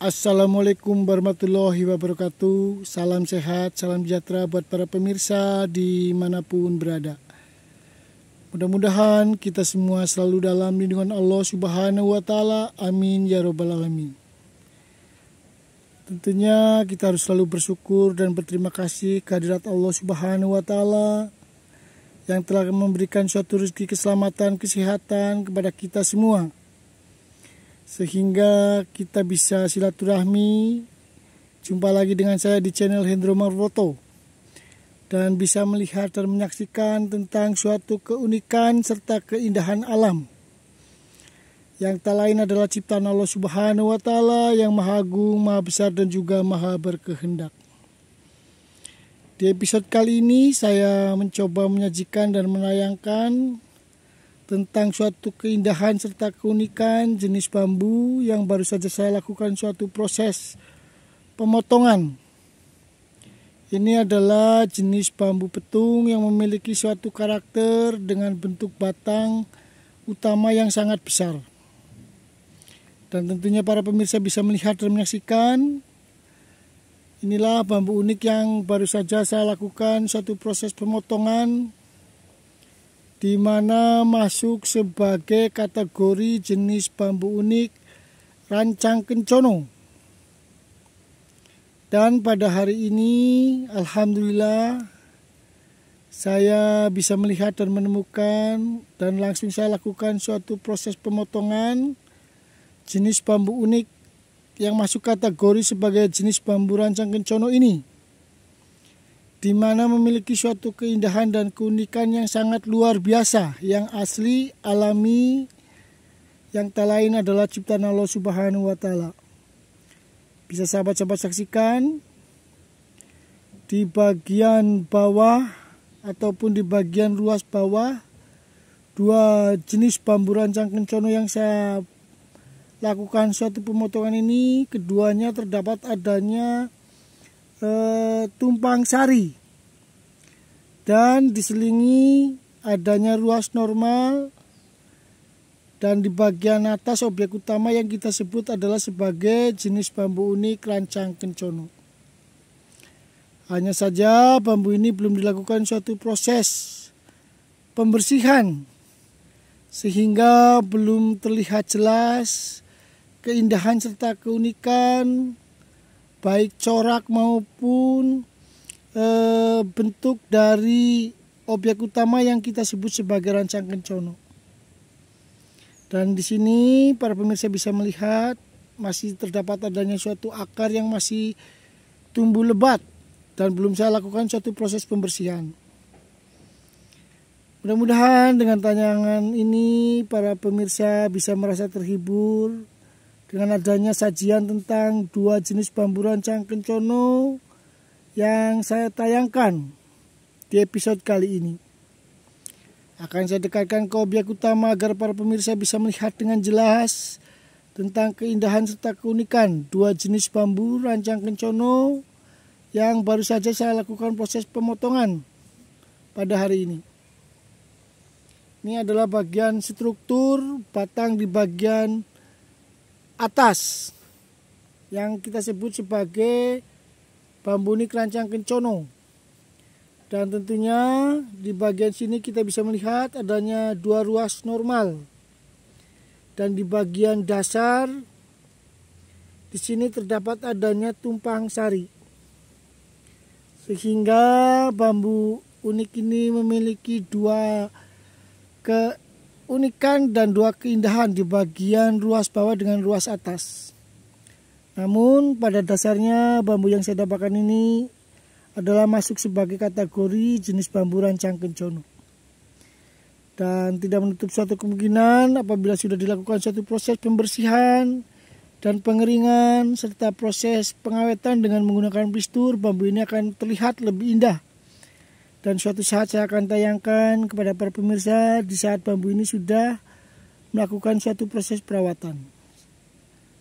Assalamualaikum warahmatullahi wabarakatuh. Salam sehat, salam sejahtera buat para pemirsa dimanapun berada. Mudah-mudahan kita semua selalu dalam lindungan Allah Subhanahu wa Ta'ala. Amin ya Rabbal Alamin. Tentunya kita harus selalu bersyukur dan berterima kasih kehadirat Allah Subhanahu wa Ta'ala yang telah memberikan suatu rezeki keselamatan, kesehatan kepada kita semua, sehingga kita bisa silaturahmi. Jumpa lagi dengan saya di channel Hendro Marwoto, dan bisa melihat dan menyaksikan tentang suatu keunikan serta keindahan alam yang tak lain adalah ciptaan Allah Subhanahu wa Ta'ala yang maha agung, maha besar dan juga maha berkehendak. Di episode kali ini saya mencoba menyajikan dan menayangkan tentang suatu keindahan serta keunikan jenis bambu yang baru saja saya lakukan suatu proses pemotongan. Ini adalah jenis bambu petung yang memiliki suatu karakter dengan bentuk batang utama yang sangat besar. Dan tentunya para pemirsa bisa melihat dan menyaksikan, inilah bambu unik yang baru saja saya lakukan suatu proses pemotongan, di mana masuk sebagai kategori jenis bambu unik rancang kencono. Dan pada hari ini alhamdulillah saya bisa melihat dan menemukan dan langsung saya lakukan suatu proses pemotongan jenis bambu unik yang masuk kategori sebagai jenis bambu rancang kencono ini, di mana memiliki suatu keindahan dan keunikan yang sangat luar biasa, yang asli, alami, yang tak lain adalah ciptaan Allah Subhanahu wa Ta'ala. Bisa sahabat-sahabat saksikan di bagian bawah ataupun di bagian ruas bawah, dua jenis bambu rancang kencono yang saya lakukan suatu pemotongan ini, keduanya terdapat adanya tumpang sari dan diselingi adanya ruas normal, dan di bagian atas objek utama yang kita sebut adalah sebagai jenis bambu unik rancang kencono. Hanya saja bambu ini belum dilakukan suatu proses pembersihan sehingga belum terlihat jelas keindahan serta keunikan baik corak maupun bentuk dari objek utama yang kita sebut sebagai rancang kencono. Dan di sini para pemirsa bisa melihat masih terdapat adanya suatu akar yang masih tumbuh lebat dan belum saya lakukan suatu proses pembersihan. Mudah-mudahan dengan tayangan ini para pemirsa bisa merasa terhibur dengan adanya sajian tentang dua jenis bambu rancang kencono yang saya tayangkan di episode kali ini. Akan saya dekatkan ke objek utama agar para pemirsa bisa melihat dengan jelas tentang keindahan serta keunikan dua jenis bambu rancang kencono yang baru saja saya lakukan proses pemotongan pada hari ini. Ini adalah bagian struktur batang di bagian atas yang kita sebut sebagai bambu unik rancang kencono. Dan tentunya di bagian sini kita bisa melihat adanya dua ruas normal. Dan di bagian dasar di sini terdapat adanya tumpang sari. Sehingga bambu unik ini memiliki dua keunikan dan dua keindahan di bagian ruas bawah dengan ruas atas. Namun pada dasarnya bambu yang saya dapatkan ini adalah masuk sebagai kategori jenis bambu rancang kencono. Dan tidak menutup suatu kemungkinan apabila sudah dilakukan suatu proses pembersihan dan pengeringan serta proses pengawetan dengan menggunakan pistur, bambu ini akan terlihat lebih indah. Dan suatu saat saya akan tayangkan kepada para pemirsa di saat bambu ini sudah melakukan suatu proses perawatan.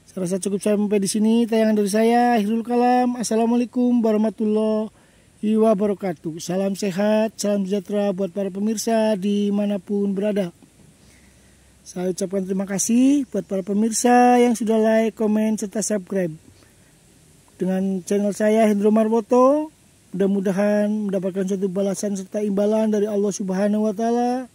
Saya rasa cukup sampai di sini tayangan dari saya, Akhirul Kalam. Assalamualaikum warahmatullahi wabarakatuh. Salam sehat, salam sejahtera buat para pemirsa dimanapun berada. Saya ucapkan terima kasih buat para pemirsa yang sudah like, komen, serta subscribe. dengan channel saya Hendro Marwoto. Mudah-mudahan mendapatkan suatu balasan serta imbalan dari Allah Subhanahu wa Ta'ala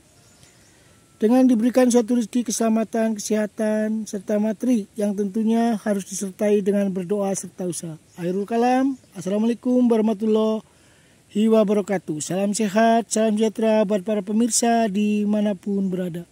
dengan diberikan suatu rezeki, keselamatan, kesehatan, serta materi yang tentunya harus disertai dengan berdoa serta usaha. Akhirul kalam, Assalamualaikum warahmatullahi wabarakatuh. Salam sehat, salam sejahtera buat para pemirsa dimanapun berada.